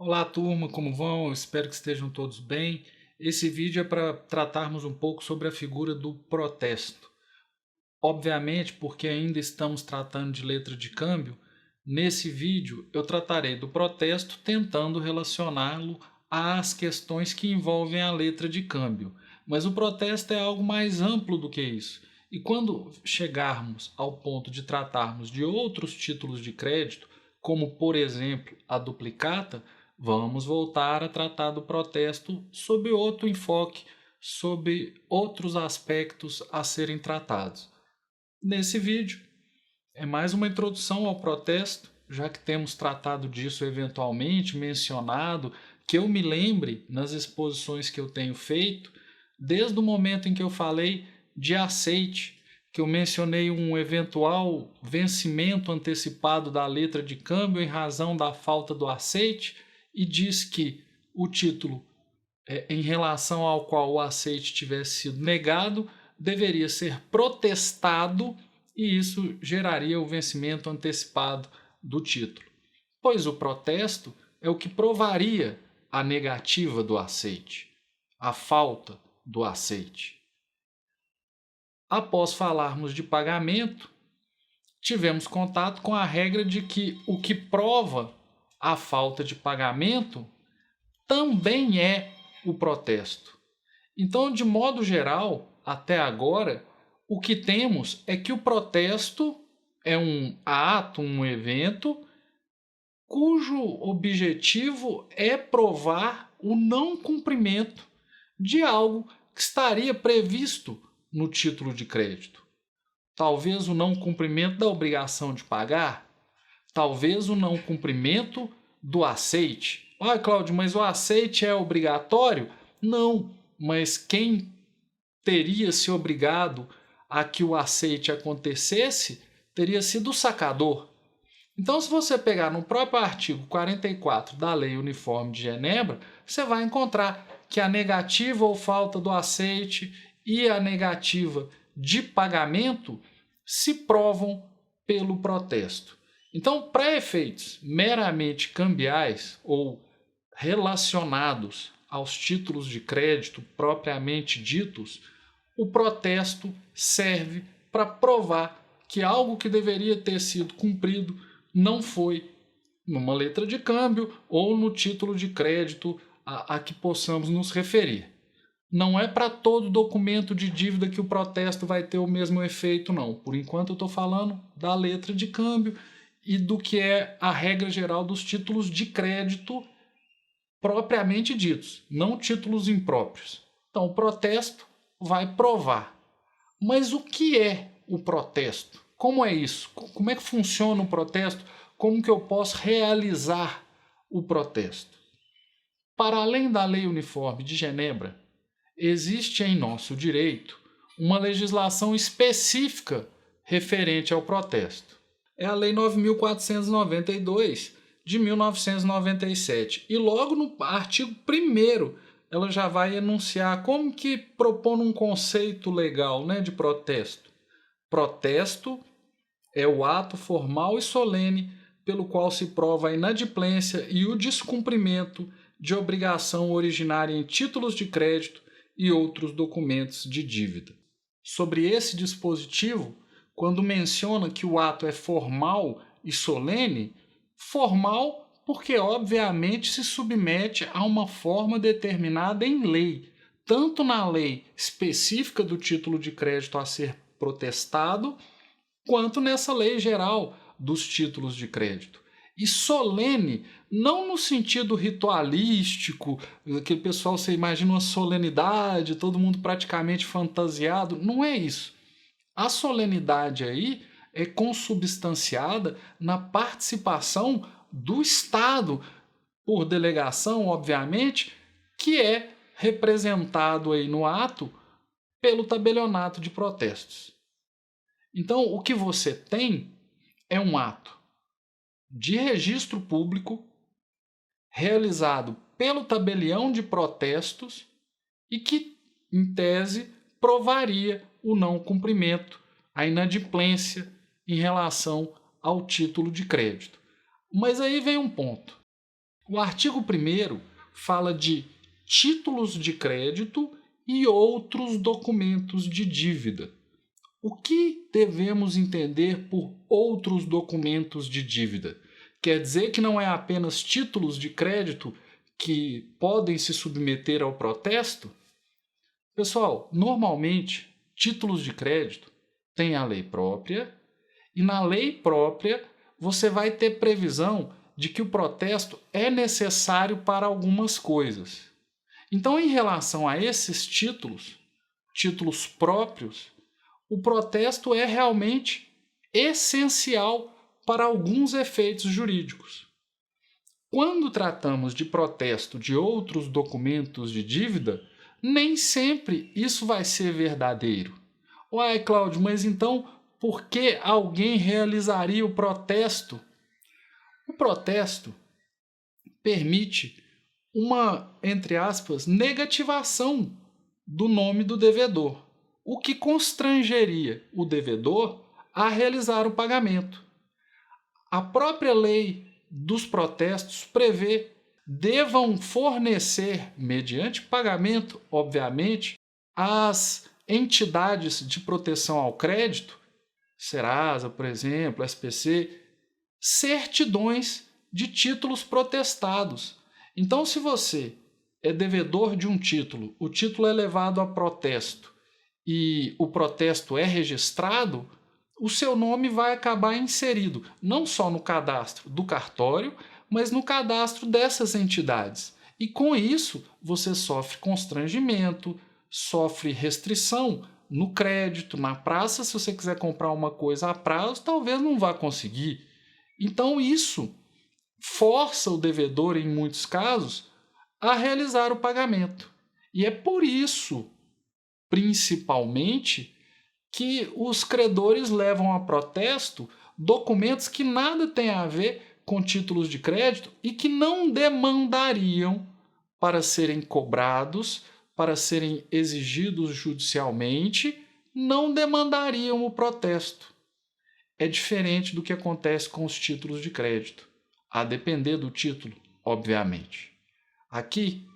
Olá, turma, como vão? Eu espero que estejam todos bem. Esse vídeo é para tratarmos um pouco sobre a figura do protesto. Obviamente, porque ainda estamos tratando de letra de câmbio, nesse vídeo eu tratarei do protesto tentando relacioná-lo às questões que envolvem a letra de câmbio. Mas o protesto é algo mais amplo do que isso. E quando chegarmos ao ponto de tratarmos de outros títulos de crédito, como por exemplo a duplicata, vamos voltar a tratar do protesto sob outro enfoque, sob outros aspectos a serem tratados. Nesse vídeo é mais uma introdução ao protesto, já que temos tratado disso eventualmente, mencionado, que eu me lembre nas exposições que eu tenho feito, desde o momento em que eu falei de aceite, que eu mencionei um eventual vencimento antecipado da letra de câmbio em razão da falta do aceite e diz que o título em relação ao qual o aceite tivesse sido negado deveria ser protestado e isso geraria o vencimento antecipado do título, pois o protesto é o que provaria a negativa do aceite, a falta do aceite. Após falarmos de pagamento, tivemos contato com a regra de que o que prova a falta de pagamento também é o protesto. Então, de modo geral, até agora, o que temos é que o protesto é um ato, um evento, cujo objetivo é provar o não cumprimento de algo que estaria previsto no título de crédito. Talvez o não cumprimento da obrigação de pagar, talvez o não cumprimento do aceite. Olha, Cláudio, mas o aceite é obrigatório? Não, mas quem teria se obrigado a que o aceite acontecesse teria sido o sacador. Então, se você pegar no próprio artigo 44 da Lei Uniforme de Genebra, você vai encontrar que a negativa ou falta do aceite e a negativa de pagamento se provam pelo protesto. Então, para efeitos meramente cambiais ou relacionados aos títulos de crédito propriamente ditos, o protesto serve para provar que algo que deveria ter sido cumprido não foi numa letra de câmbio ou no título de crédito a que possamos nos referir. Não é para todo documento de dívida que o protesto vai ter o mesmo efeito, não. Por enquanto eu estou falando da letra de câmbio e do que é a regra geral dos títulos de crédito propriamente ditos, não títulos impróprios. Então, o protesto vai provar. Mas o que é o protesto? Como é isso? Como é que funciona o protesto? Como que eu posso realizar o protesto? Para além da Lei Uniforme de Genebra, existe em nosso direito uma legislação específica referente ao protesto. É a Lei 9.492 de 1997. E logo no artigo 1º ela já vai enunciar como que propõe um conceito legal, de protesto. Protesto é o ato formal e solene pelo qual se prova a inadimplência e o descumprimento de obrigação originária em títulos de crédito e outros documentos de dívida. Sobre esse dispositivo, quando menciona que o ato é formal e solene, formal porque obviamente se submete a uma forma determinada em lei, tanto na lei específica do título de crédito a ser protestado, quanto nessa lei geral dos títulos de crédito. E solene, não no sentido ritualístico, aquele pessoal, você imagina uma solenidade, todo mundo praticamente fantasiado, não é isso. A solenidade aí é consubstanciada na participação do Estado, por delegação, obviamente, que é representado aí no ato pelo tabelionato de protestos. Então, o que você tem é um ato de registro público realizado pelo tabelião de protestos e que, em tese, provaria o não cumprimento, a inadimplência em relação ao título de crédito. Mas aí vem um ponto. O artigo 1º fala de títulos de crédito e outros documentos de dívida. O que devemos entender por outros documentos de dívida? Quer dizer que não é apenas títulos de crédito que podem se submeter ao protesto? Pessoal, normalmente, títulos de crédito têm a lei própria e na lei própria você vai ter previsão de que o protesto é necessário para algumas coisas. Então, em relação a esses títulos próprios, o protesto é realmente essencial para alguns efeitos jurídicos. Quando tratamos de protesto de outros documentos de dívida, nem sempre isso vai ser verdadeiro. Uai, Cláudio, mas então por que alguém realizaria o protesto? O protesto permite uma, entre aspas, negativação do nome do devedor, o que constrangeria o devedor a realizar o pagamento. A própria lei dos protestos prevê devam fornecer, mediante pagamento, obviamente, às entidades de proteção ao crédito, Serasa, por exemplo, SPC, certidões de títulos protestados. Então, se você é devedor de um título, o título é levado a protesto e o protesto é registrado, o seu nome vai acabar inserido não só no cadastro do cartório, mas no cadastro dessas entidades. E com isso, você sofre constrangimento, sofre restrição no crédito, na praça. Se você quiser comprar uma coisa a prazo, talvez não vá conseguir. Então, isso força o devedor, em muitos casos, a realizar o pagamento. E é por isso, principalmente, que os credores levam a protesto documentos que nada têm a ver com títulos de crédito e que não demandariam para serem cobrados, para serem exigidos judicialmente, não demandariam o protesto. É diferente do que acontece com os títulos de crédito, a depender do título, obviamente. Aqui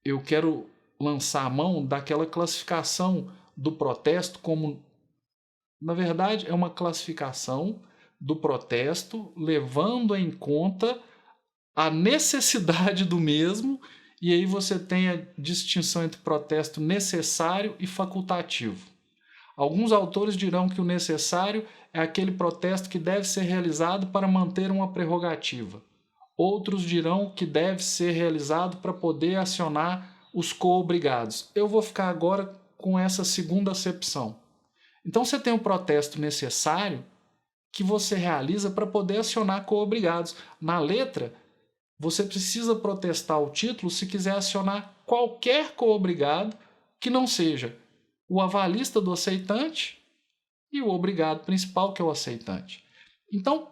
eu quero lançar a mão daquela classificação do protesto como, na verdade, é uma classificação do protesto levando em conta a necessidade do mesmo, e aí você tem a distinção entre protesto necessário e facultativo. Alguns autores dirão que o necessário é aquele protesto que deve ser realizado para manter uma prerrogativa. Outros dirão que deve ser realizado para poder acionar os coobrigados. Eu vou ficar agora com essa segunda acepção. Então você tem um protesto necessário que você realiza para poder acionar coobrigados. Na letra, você precisa protestar o título se quiser acionar qualquer coobrigado que não seja o avalista do aceitante e o obrigado principal, que é o aceitante. Então,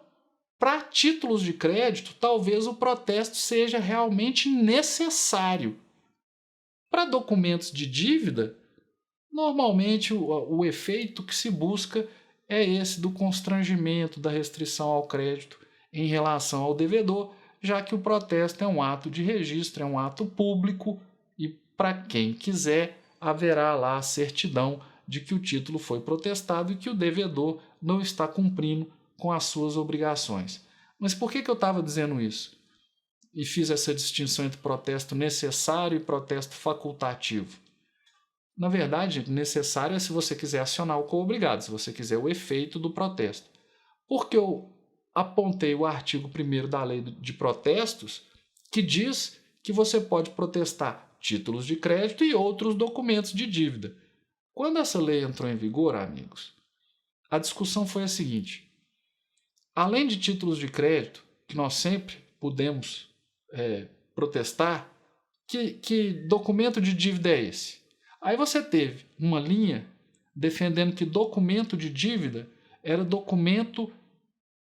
para títulos de crédito, talvez o protesto seja realmente necessário. Para documentos de dívida, normalmente o efeito que se busca é esse do constrangimento, da restrição ao crédito em relação ao devedor, já que o protesto é um ato de registro, é um ato público e, para quem quiser, haverá lá a certidão de que o título foi protestado e que o devedor não está cumprindo com as suas obrigações. Mas por que eu estava dizendo isso? E fiz essa distinção entre protesto necessário e protesto facultativo. Na verdade, necessário é se você quiser acionar o coobrigado, se você quiser o efeito do protesto. Porque eu apontei o artigo 1º da Lei de Protestos, que diz que você pode protestar títulos de crédito e outros documentos de dívida. Quando essa lei entrou em vigor, amigos, a discussão foi a seguinte: além de títulos de crédito, que nós sempre podemos protestar, que documento de dívida é esse? Aí você teve uma linha defendendo que documento de dívida era documento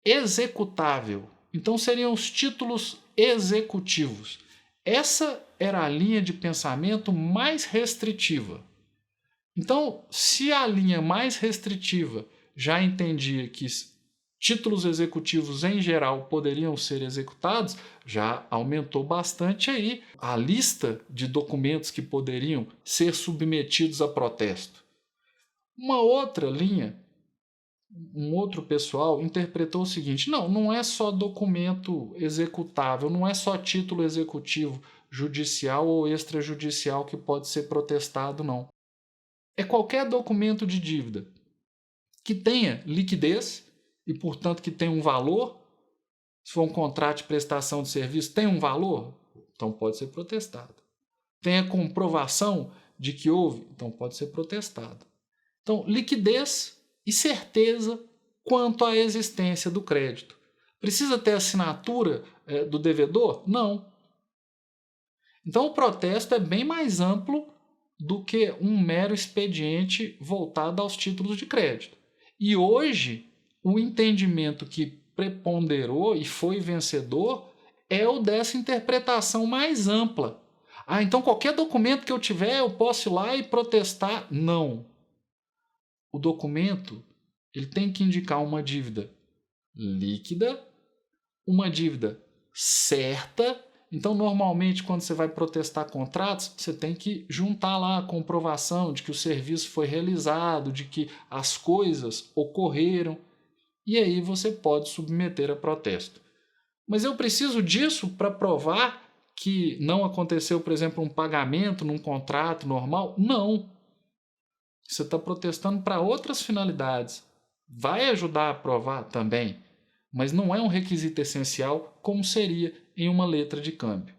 executável. Então seriam os títulos executivos. Essa era a linha de pensamento mais restritiva. Então, se a linha mais restritiva já entendia que títulos executivos em geral poderiam ser executados, já aumentou bastante aí a lista de documentos que poderiam ser submetidos a protesto. Uma outra linha, um outro pessoal interpretou o seguinte: não é só documento executável, não é só título executivo judicial ou extrajudicial que pode ser protestado, não. É qualquer documento de dívida que tenha liquidez e, portanto, que tenha um valor. Se for um contrato de prestação de serviço, tem um valor? Então pode ser protestado. Tem a comprovação de que houve? Então pode ser protestado. Então, liquidez e certeza quanto à existência do crédito. Precisa ter assinatura do devedor? Não. Então, o protesto é bem mais amplo do que um mero expediente voltado aos títulos de crédito. E hoje, o entendimento que preponderou e foi vencedor é o dessa interpretação mais ampla. Então qualquer documento que eu tiver, eu posso ir lá e protestar? Não. O documento ele tem que indicar uma dívida líquida, uma dívida certa. Então, normalmente, quando você vai protestar contratos, você tem que juntar lá a comprovação de que o serviço foi realizado, de que as coisas ocorreram, e aí você pode submeter a protesto. Mas eu preciso disso para provar que não aconteceu, por exemplo, um pagamento num contrato normal? Não. Você está protestando para outras finalidades. Vai ajudar a provar também, mas não é um requisito essencial como seria em uma letra de câmbio.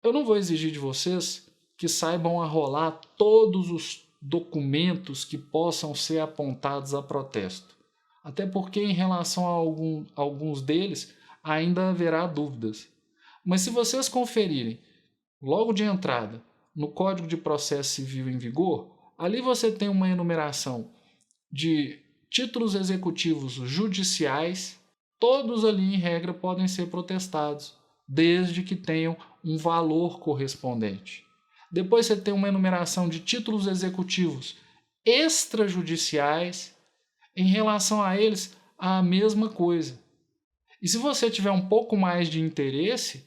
Eu não vou exigir de vocês que saibam arrolar todos os documentos que possam ser apontados a protesto, até porque em relação a alguns deles ainda haverá dúvidas. Mas se vocês conferirem logo de entrada no Código de Processo Civil em vigor, ali você tem uma enumeração de títulos executivos judiciais. Todos ali, em regra, podem ser protestados, desde que tenham um valor correspondente. Depois você tem uma enumeração de títulos executivos extrajudiciais. Em relação a eles, a mesma coisa. E se você tiver um pouco mais de interesse,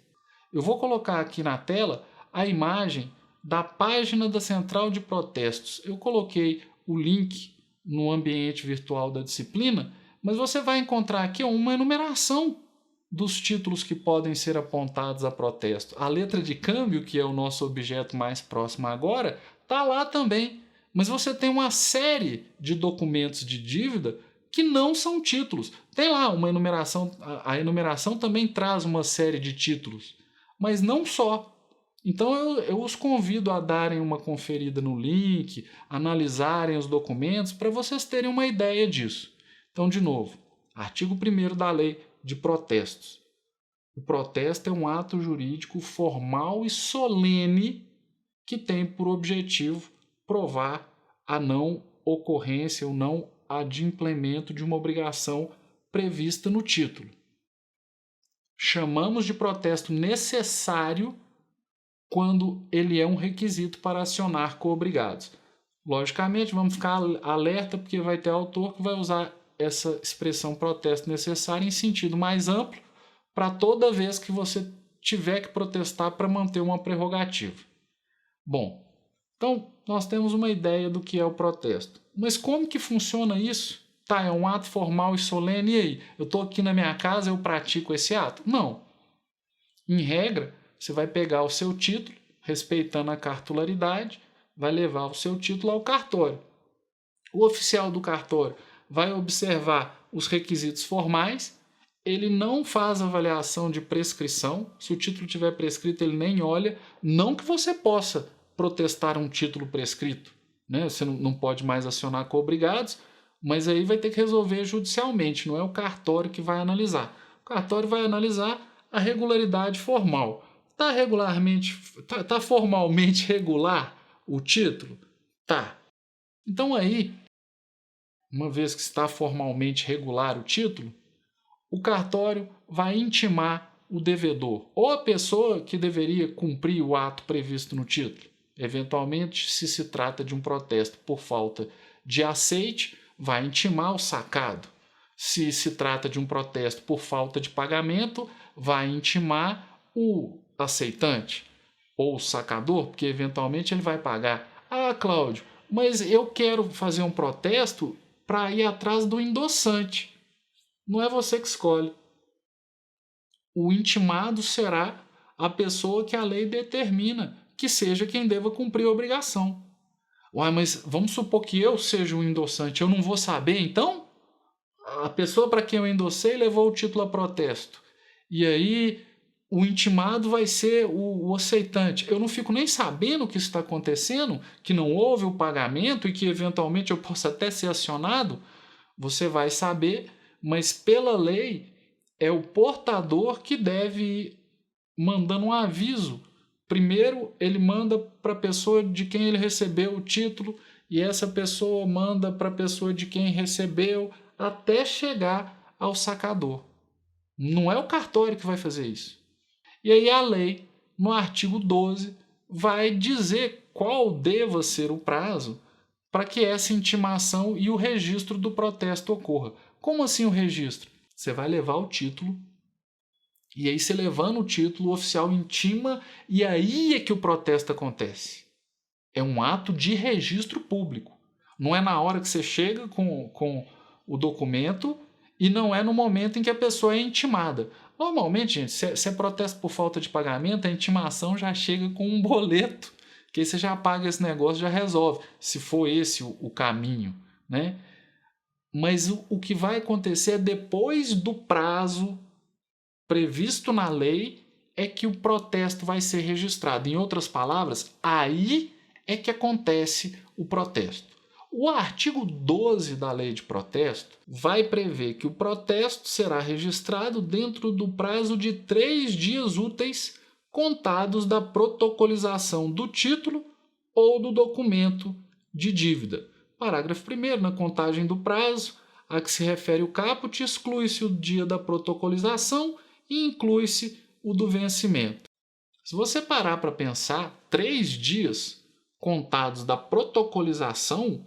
eu vou colocar aqui na tela a imagem da página da Central de Protestos. Eu coloquei o link no ambiente virtual da disciplina, mas você vai encontrar aqui uma enumeração dos títulos que podem ser apontados a protesto. A letra de câmbio, que é o nosso objeto mais próximo agora, está lá também. Mas você tem uma série de documentos de dívida que não são títulos. Tem lá uma enumeração, a enumeração também traz uma série de títulos, mas não só. Então eu os convido a darem uma conferida no link, analisarem os documentos para vocês terem uma ideia disso. Então, de novo, artigo 1º da Lei de Protestos. O protesto é um ato jurídico formal e solene que tem por objetivo provar a não ocorrência ou não adimplemento de uma obrigação prevista no título. Chamamos de protesto necessário quando ele é um requisito para acionar coobrigados. Logicamente, vamos ficar alerta porque vai ter autor que vai usar essa expressão protesto necessário em sentido mais amplo para toda vez que você tiver que protestar para manter uma prerrogativa. Bom, então nós temos uma ideia do que é o protesto. Mas como que funciona isso? Tá, é um ato formal e solene, e aí? Eu estou aqui na minha casa, eu pratico esse ato? Não. Em regra, você vai pegar o seu título, respeitando a cartularidade, vai levar o seu título ao cartório. O oficial do cartório vai observar os requisitos formais, ele não faz avaliação de prescrição. Se o título tiver prescrito, ele nem olha. Não que você possa protestar um título prescrito, né? Você não pode mais acionar coobrigados, mas aí vai ter que resolver judicialmente, não é o cartório que vai analisar. O cartório vai analisar a regularidade formal. Tá formalmente regular o título? Tá. Então aí, uma vez que está formalmente regular o título, o cartório vai intimar o devedor ou a pessoa que deveria cumprir o ato previsto no título. Eventualmente, se trata de um protesto por falta de aceite, vai intimar o sacado. Se se trata de um protesto por falta de pagamento, vai intimar o aceitante ou o sacador, porque eventualmente ele vai pagar. Ah, Cláudio, mas eu quero fazer um protesto para ir atrás do endossante. Não é você que escolhe. O intimado será a pessoa que a lei determina que seja quem deva cumprir a obrigação. Uai, mas vamos supor que eu seja o endossante, eu não vou saber então? A pessoa para quem eu endossei levou o título a protesto. E aí o intimado vai ser o aceitante. Eu não fico nem sabendo o que está acontecendo, que não houve o pagamento e que eventualmente eu possa até ser acionado. Você vai saber, mas pela lei é o portador que deve ir mandando um aviso. Primeiro ele manda para a pessoa de quem ele recebeu o título e essa pessoa manda para a pessoa de quem recebeu até chegar ao sacador. Não é o cartório que vai fazer isso. E aí a lei, no artigo 12, vai dizer qual deva ser o prazo para que essa intimação e o registro do protesto ocorra. Como assim o registro? Você vai levar o título, e aí você levando o título, o oficial intima, e aí é que o protesto acontece. É um ato de registro público. Não é na hora que você chega com o documento e não é no momento em que a pessoa é intimada. Normalmente, gente, se é protesto por falta de pagamento, a intimação já chega com um boleto, que aí você já paga esse negócio, já resolve, se for esse o caminho, né? Mas o que vai acontecer é depois do prazo previsto na lei é que o protesto vai ser registrado. Em outras palavras, aí é que acontece o protesto. O artigo 12 da lei de protesto vai prever que o protesto será registrado dentro do prazo de 3 dias úteis contados da protocolização do título ou do documento de dívida. Parágrafo 1º, na contagem do prazo a que se refere o caput, exclui-se o dia da protocolização e inclui-se o do vencimento. Se você parar para pensar, 3 dias contados da protocolização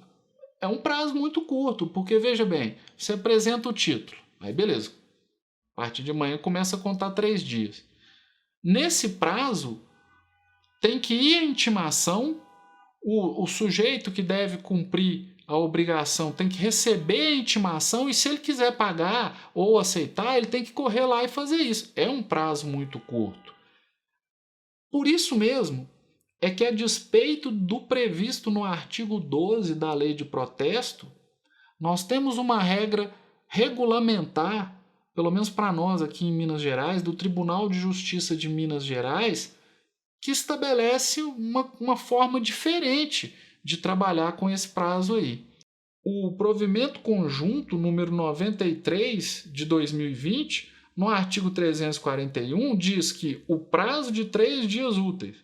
é um prazo muito curto, porque veja bem, você apresenta o título, aí beleza, a partir de amanhã começa a contar 3 dias. Nesse prazo, tem que ir a intimação, o sujeito que deve cumprir a obrigação tem que receber a intimação e se ele quiser pagar ou aceitar, ele tem que correr lá e fazer isso. É um prazo muito curto. Por isso mesmo, é que a despeito do previsto no artigo 12 da lei de protesto, nós temos uma regra regulamentar, pelo menos para nós aqui em Minas Gerais, do Tribunal de Justiça de Minas Gerais, que estabelece uma forma diferente de trabalhar com esse prazo aí. O provimento conjunto número 93 de 2020, no artigo 341, diz que o prazo de 3 dias úteis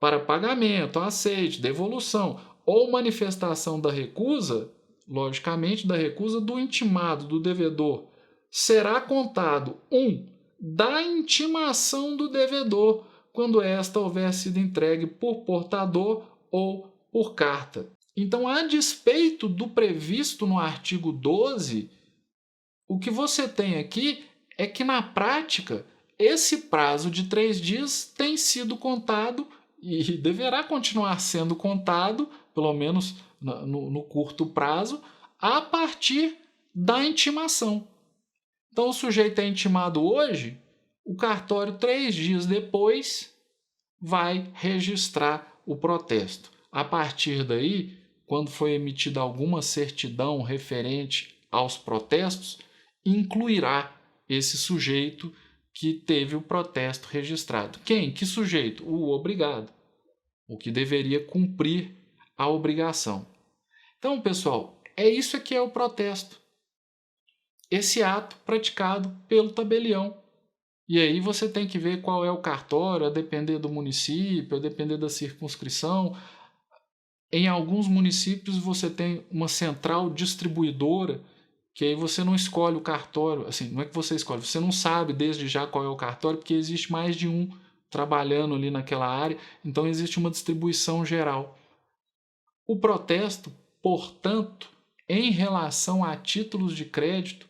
para pagamento, aceite, devolução ou manifestação da recusa, logicamente da recusa do intimado, do devedor, será contado 1. Da intimação do devedor, quando esta houver sido entregue por portador ou por carta. Então, a despeito do previsto no artigo 12, o que você tem aqui é que, na prática, esse prazo de 3 dias tem sido contado e deverá continuar sendo contado, pelo menos no curto prazo, a partir da intimação. Então, o sujeito é intimado hoje, o cartório, 3 dias depois, vai registrar o protesto. A partir daí, quando foi emitida alguma certidão referente aos protestos, incluirá esse sujeito que teve o protesto registrado. Quem? Que sujeito? O obrigado, o que deveria cumprir a obrigação. Então, pessoal, é isso que é o protesto. Esse ato praticado pelo tabelião. E aí você tem que ver qual é o cartório, a depender do município, a depender da circunscrição. Em alguns municípios você tem uma central distribuidora, que aí você não escolhe o cartório, assim, não é que você escolhe, você não sabe desde já qual é o cartório, porque existe mais de um trabalhando ali naquela área, então existe uma distribuição geral. O protesto, portanto, em relação a títulos de crédito,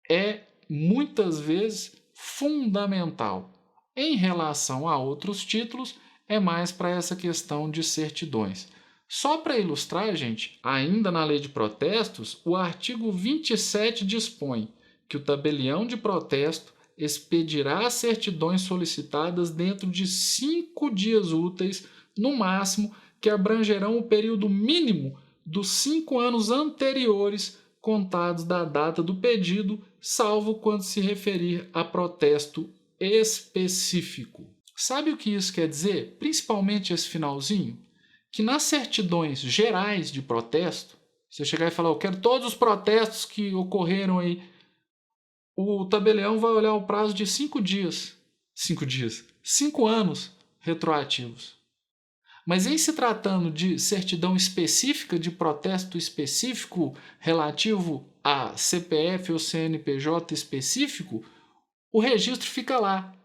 é muitas vezes fundamental. Em relação a outros títulos, é mais para essa questão de certidões. Só para ilustrar, gente, ainda na lei de protestos, o artigo 27 dispõe que o tabelião de protesto expedirá as certidões solicitadas dentro de 5 dias úteis, no máximo, que abrangerão o período mínimo dos 5 anos anteriores contados da data do pedido, salvo quando se referir a protesto específico. Sabe o que isso quer dizer? Principalmente esse finalzinho? Que nas certidões gerais de protesto, você chegar e falar, eu quero todos os protestos que ocorreram aí, o tabelião vai olhar o prazo de 5 dias. 5 anos retroativos. Mas em se tratando de certidão específica, de protesto específico relativo a CPF ou CNPJ específico, o registro fica lá.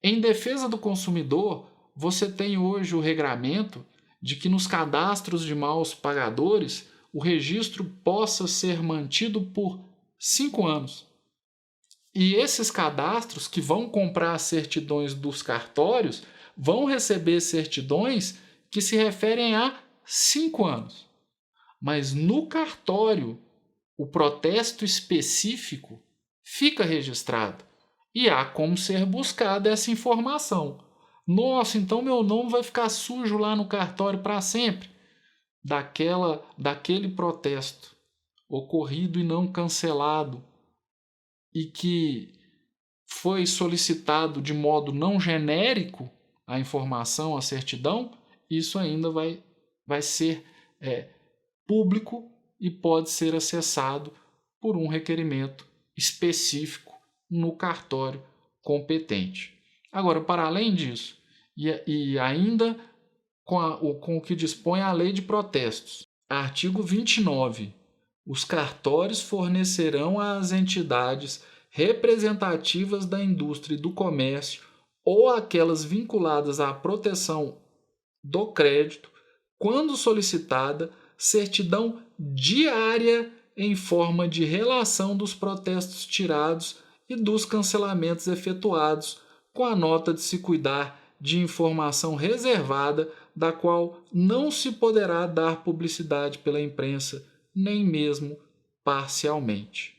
Em defesa do consumidor, você tem hoje o regramento de que nos cadastros de maus pagadores o registro possa ser mantido por 5 anos. E esses cadastros que vão comprar as certidões dos cartórios vão receber certidões que se referem a 5 anos. Mas no cartório, o protesto específico fica registrado e há como ser buscada essa informação. Nossa, então meu nome vai ficar sujo lá no cartório para sempre? Daquele protesto ocorrido e não cancelado e que foi solicitado de modo não genérico a informação, a certidão, isso ainda vai ser público e pode ser acessado por um requerimento específico no cartório competente. Agora, para além disso, e ainda com o que dispõe a lei de protestos, artigo 29, os cartórios fornecerão às entidades representativas da indústria e do comércio ou aquelas vinculadas à proteção do crédito, quando solicitada, certidão diária em forma de relação dos protestos tirados e dos cancelamentos efetuados, com a nota de se cuidar de informação reservada, da qual não se poderá dar publicidade pela imprensa, nem mesmo parcialmente.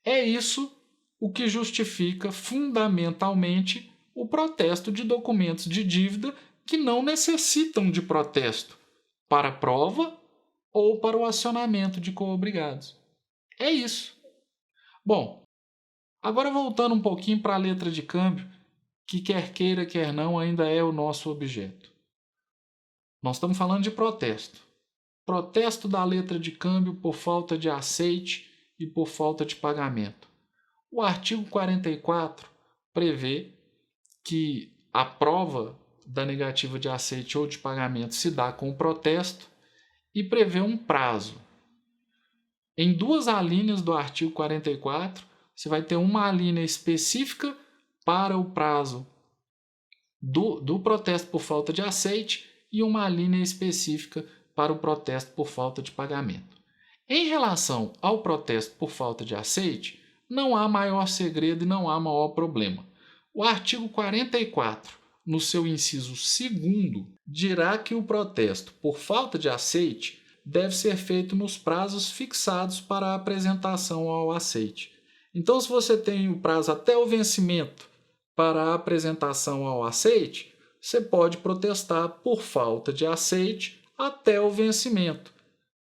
É isso o que justifica fundamentalmente o protesto de documentos de dívida que não necessitam de protesto para prova ou para o acionamento de coobrigados. É isso. Bom, agora voltando um pouquinho para a letra de câmbio, que quer queira, quer não, ainda é o nosso objeto. Nós estamos falando de protesto. Protesto da letra de câmbio por falta de aceite e por falta de pagamento. O artigo 44 prevê que a prova da negativa de aceite ou de pagamento se dá com o protesto e prevê um prazo. Em 2 alíneas do artigo 44, você vai ter uma alínea específica para o prazo do protesto por falta de aceite e uma alínea específica para o protesto por falta de pagamento. Em relação ao protesto por falta de aceite, não há maior segredo e não há maior problema. O artigo 44, no seu inciso 2º, dirá que o protesto por falta de aceite deve ser feito nos prazos fixados para a apresentação ao aceite. Então, se você tem o prazo até o vencimento para a apresentação ao aceite, você pode protestar por falta de aceite até o vencimento.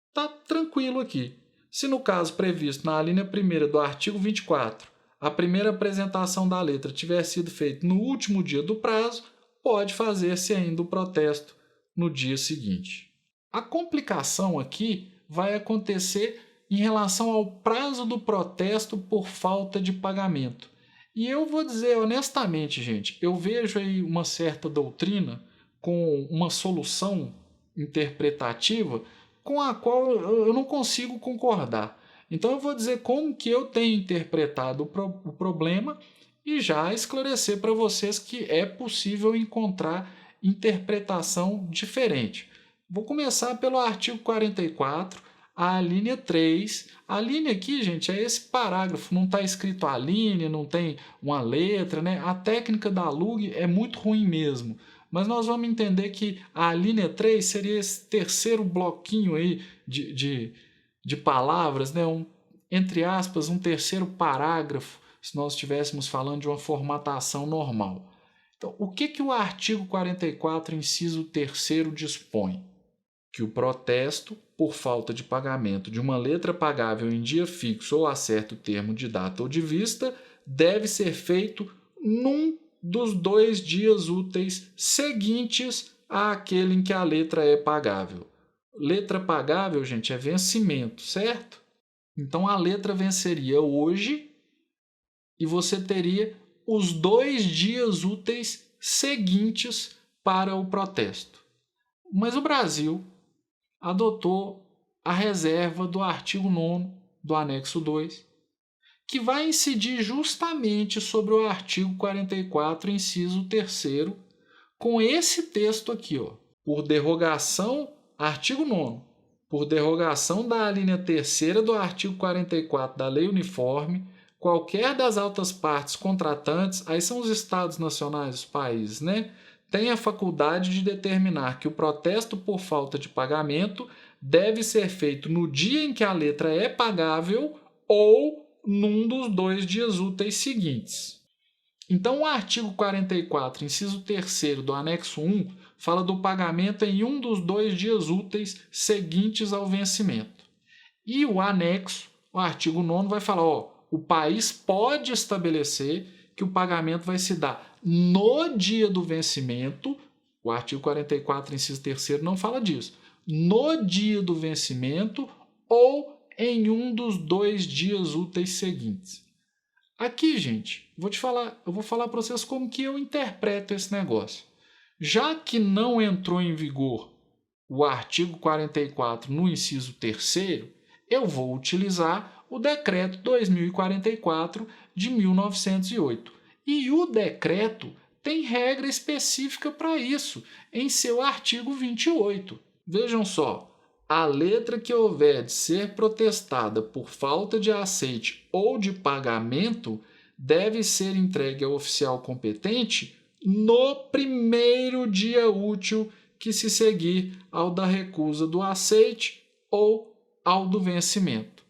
Está tranquilo aqui. Se no caso previsto na alínea 1ª do artigo 24, a primeira apresentação da letra tiver sido feita no último dia do prazo, pode fazer-se ainda o protesto no dia seguinte. A complicação aqui vai acontecer em relação ao prazo do protesto por falta de pagamento. E eu vou dizer honestamente, gente, eu vejo aí uma certa doutrina com uma solução interpretativa com a qual eu não consigo concordar. Então eu vou dizer como que eu tenho interpretado o problema e já esclarecer para vocês que é possível encontrar interpretação diferente. Vou começar pelo artigo 44, a alínea 3. A linha aqui, gente, é esse parágrafo, não está escrito a linha, não tem uma letra, né? A técnica da LUG é muito ruim mesmo. Mas nós vamos entender que a linha 3 seria esse terceiro bloquinho aí de palavras, né? Entre aspas, um terceiro parágrafo, se nós estivéssemos falando de uma formatação normal. Então, o que o artigo 44, inciso 3º dispõe? Que o protesto por falta de pagamento de uma letra pagável em dia fixo ou a certo termo de data ou de vista deve ser feito num dos 2 dias úteis seguintes àquele em que a letra é pagável. Letra pagável, gente, é vencimento, certo? Então a letra venceria hoje e você teria os 2 dias úteis seguintes para o protesto. Mas o Brasil adotou a reserva do artigo 9º do anexo 2, que vai incidir justamente sobre o artigo 44, inciso 3º, com esse texto aqui, ó. Por derrogação, artigo 9º, por derrogação da alínea 3ª do artigo 44 da Lei Uniforme, qualquer das altas partes contratantes, aí são os estados nacionais, os países, né? Tem a faculdade de determinar que o protesto por falta de pagamento deve ser feito no dia em que a letra é pagável ou num dos 2 dias úteis seguintes. Então, o artigo 44, inciso 3º do anexo 1, fala do pagamento em um dos 2 dias úteis seguintes ao vencimento. E o anexo, o artigo 9º, vai falar, o país pode estabelecer que o pagamento vai se dar no dia do vencimento. O artigo 44, inciso 3º, não fala disso. No dia do vencimento ou em um dos 2 dias úteis seguintes. Aqui, gente, eu vou falar para vocês como que eu interpreto esse negócio. Já que não entrou em vigor o artigo 44 no inciso 3º, eu vou utilizar o decreto 2044 de 1908. E o decreto tem regra específica para isso, em seu artigo 28. Vejam só, a letra que houver de ser protestada por falta de aceite ou de pagamento deve ser entregue ao oficial competente no primeiro dia útil que se seguir ao da recusa do aceite ou ao do vencimento.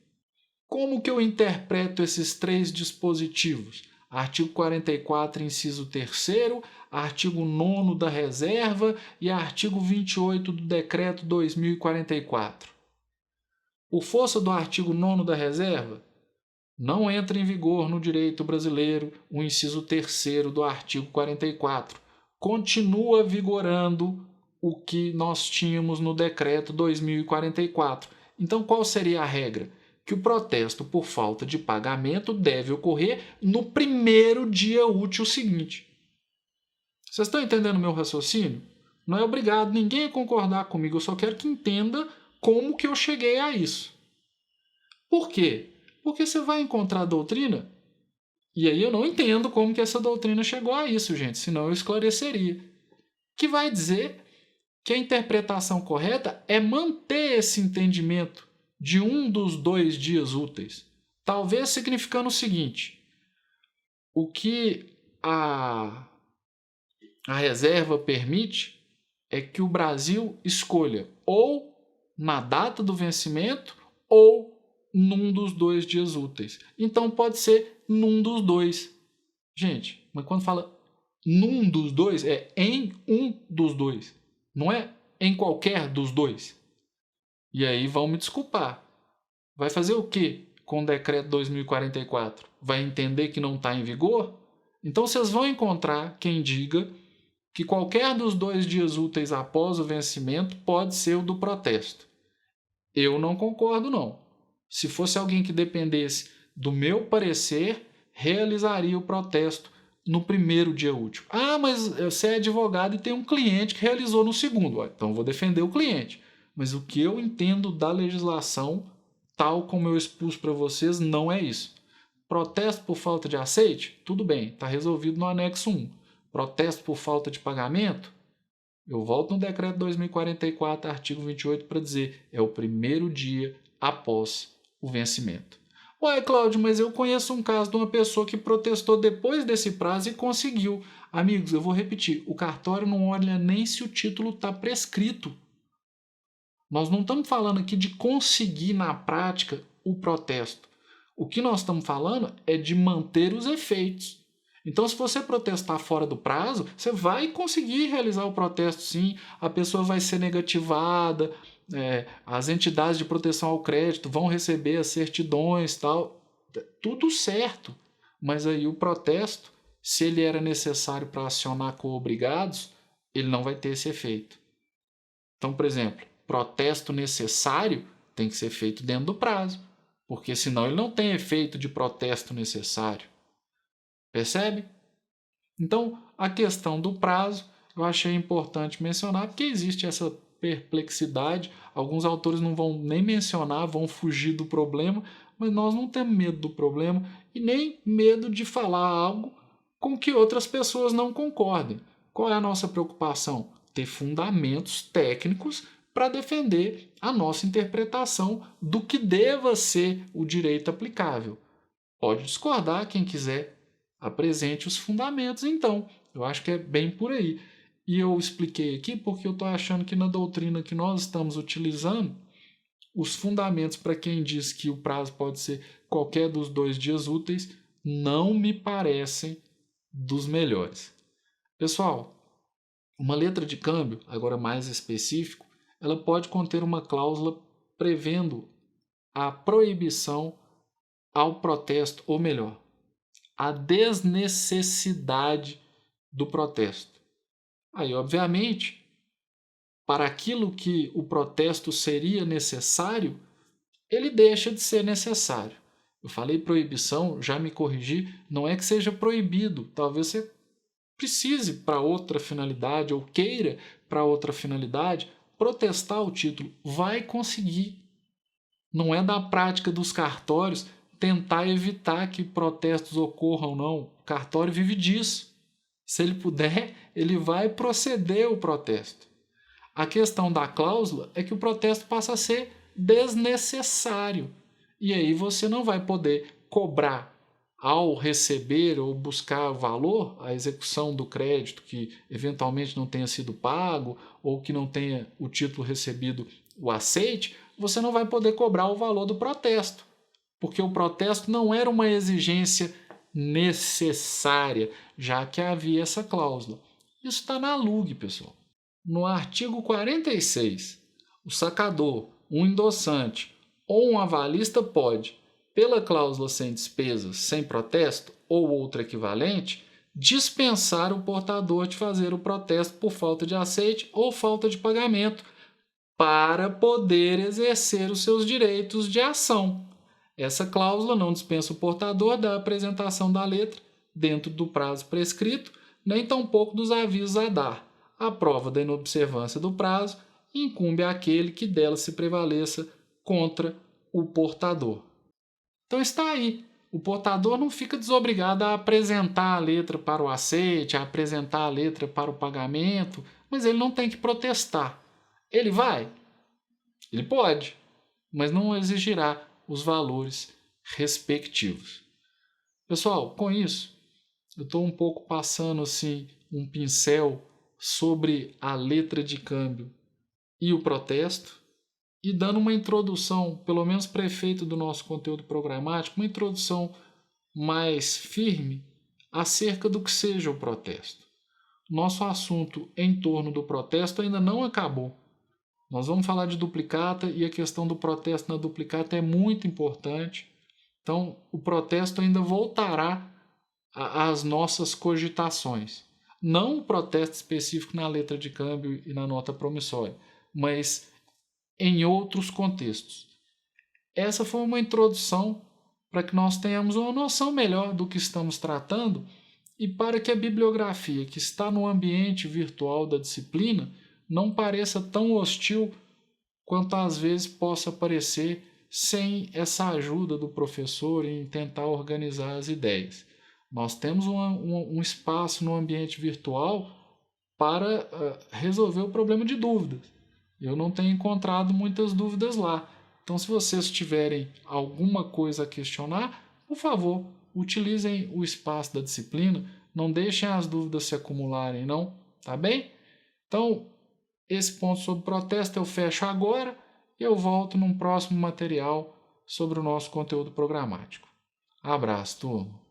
Como que eu interpreto esses 3 dispositivos? Artigo 44, inciso 3º, artigo 9º da reserva e artigo 28 do decreto 2044. Por força do artigo 9º da reserva, não entra em vigor no direito brasileiro o inciso 3º do artigo 44. Continua vigorando o que nós tínhamos no decreto 2044. Então, qual seria a regra? Que o protesto por falta de pagamento deve ocorrer no primeiro dia útil seguinte. Vocês estão entendendo o meu raciocínio? Não é obrigado ninguém a concordar comigo, eu só quero que entenda como que eu cheguei a isso. Por quê? Porque você vai encontrar a doutrina, e aí eu não entendo como que essa doutrina chegou a isso, gente, senão eu esclareceria, que vai dizer que a interpretação correta é manter esse entendimento de um dos 2 dias úteis. Talvez significando o seguinte: o que a reserva permite é que o Brasil escolha ou na data do vencimento ou num dos 2 dias úteis. Então pode ser num dos 2. Gente, mas quando fala num dos 2, é em um dos 2. Não é em qualquer dos 2. E aí vão me desculpar. Vai fazer o quê com o decreto 2044? Vai entender que não está em vigor? Então vocês vão encontrar quem diga que qualquer dos 2 dias úteis após o vencimento pode ser o do protesto. Eu não concordo, não. Se fosse alguém que dependesse do meu parecer, realizaria o protesto no primeiro dia útil. Ah, mas você é advogado e tem um cliente que realizou no segundo. Então eu vou defender o cliente. Mas o que eu entendo da legislação, tal como eu expus para vocês, não é isso. Protesto por falta de aceite? Tudo bem, está resolvido no anexo 1. Protesto por falta de pagamento? Eu volto no decreto 2044, artigo 28, para dizer é o primeiro dia após o vencimento. Ué, Cláudio, mas eu conheço um caso de uma pessoa que protestou depois desse prazo e conseguiu. Amigos, eu vou repetir, o cartório não olha nem se o título está prescrito. Nós não estamos falando aqui de conseguir na prática o protesto. O que nós estamos falando é de manter os efeitos. Então, se você protestar fora do prazo, você vai conseguir realizar o protesto sim, a pessoa vai ser negativada, as entidades de proteção ao crédito vão receber as certidões, tal, tudo certo. Mas aí o protesto, se ele era necessário para acionar coobrigados, ele não vai ter esse efeito. Então, por exemplo, protesto necessário tem que ser feito dentro do prazo, porque senão ele não tem efeito de protesto necessário. Percebe? Então, a questão do prazo eu achei importante mencionar, porque existe essa perplexidade. Alguns autores não vão nem mencionar, vão fugir do problema, mas nós não temos medo do problema e nem medo de falar algo com que outras pessoas não concordem. Qual é a nossa preocupação? Ter fundamentos técnicos para defender a nossa interpretação do que deva ser o direito aplicável. Pode discordar quem quiser, apresente os fundamentos então. Eu acho que é bem por aí. E eu expliquei aqui porque eu estou achando que na doutrina que nós estamos utilizando, os fundamentos para quem diz que o prazo pode ser qualquer dos 2 dias úteis não me parecem dos melhores. Pessoal, uma letra de câmbio, agora mais específico, ela pode conter uma cláusula prevendo a proibição ao protesto, ou melhor, a desnecessidade do protesto. Aí, obviamente, para aquilo que o protesto seria necessário, ele deixa de ser necessário. Eu falei proibição, já me corrigi, não é que seja proibido, talvez você precise para outra finalidade ou queira para outra finalidade protestar o título, vai conseguir. Não é da prática dos cartórios tentar evitar que protestos ocorram, não. O cartório vive disso. Se ele puder, ele vai proceder o protesto. A questão da cláusula é que o protesto passa a ser desnecessário. E aí você não vai poder cobrar ao receber ou buscar o valor, a execução do crédito que eventualmente não tenha sido pago ou que não tenha o título recebido o aceite, você não vai poder cobrar o valor do protesto, porque o protesto não era uma exigência necessária, já que havia essa cláusula. Isso está na LUG, pessoal. No artigo 46, o sacador, um endossante ou um avalista pode, pela cláusula sem despesas, sem protesto ou outro equivalente, dispensar o portador de fazer o protesto por falta de aceite ou falta de pagamento para poder exercer os seus direitos de ação. Essa cláusula não dispensa o portador da apresentação da letra dentro do prazo prescrito, nem tampouco dos avisos a dar. A prova da inobservância do prazo incumbe àquele que dela se prevaleça contra o portador. Então está aí. O portador não fica desobrigado a apresentar a letra para o aceite, a apresentar a letra para o pagamento, mas ele não tem que protestar. Ele vai? Ele pode, mas não exigirá os valores respectivos. Pessoal, com isso, eu estou um pouco passando assim um pincel sobre a letra de câmbio e o protesto e dando uma introdução, pelo menos para efeito do nosso conteúdo programático, uma introdução mais firme acerca do que seja o protesto. Nosso assunto em torno do protesto ainda não acabou. Nós vamos falar de duplicata e a questão do protesto na duplicata é muito importante. Então, o protesto ainda voltará às nossas cogitações. Não o protesto específico na letra de câmbio e na nota promissória, mas em outros contextos. Essa foi uma introdução para que nós tenhamos uma noção melhor do que estamos tratando e para que a bibliografia que está no ambiente virtual da disciplina não pareça tão hostil quanto às vezes possa parecer sem essa ajuda do professor em tentar organizar as ideias. Nós temos um espaço no ambiente virtual para resolver o problema de dúvidas. Eu não tenho encontrado muitas dúvidas lá. Então, se vocês tiverem alguma coisa a questionar, por favor, utilizem o espaço da disciplina, não deixem as dúvidas se acumularem, não, tá bem? Então, esse ponto sobre protesto eu fecho agora e eu volto num próximo material sobre o nosso conteúdo programático. Abraço, turma!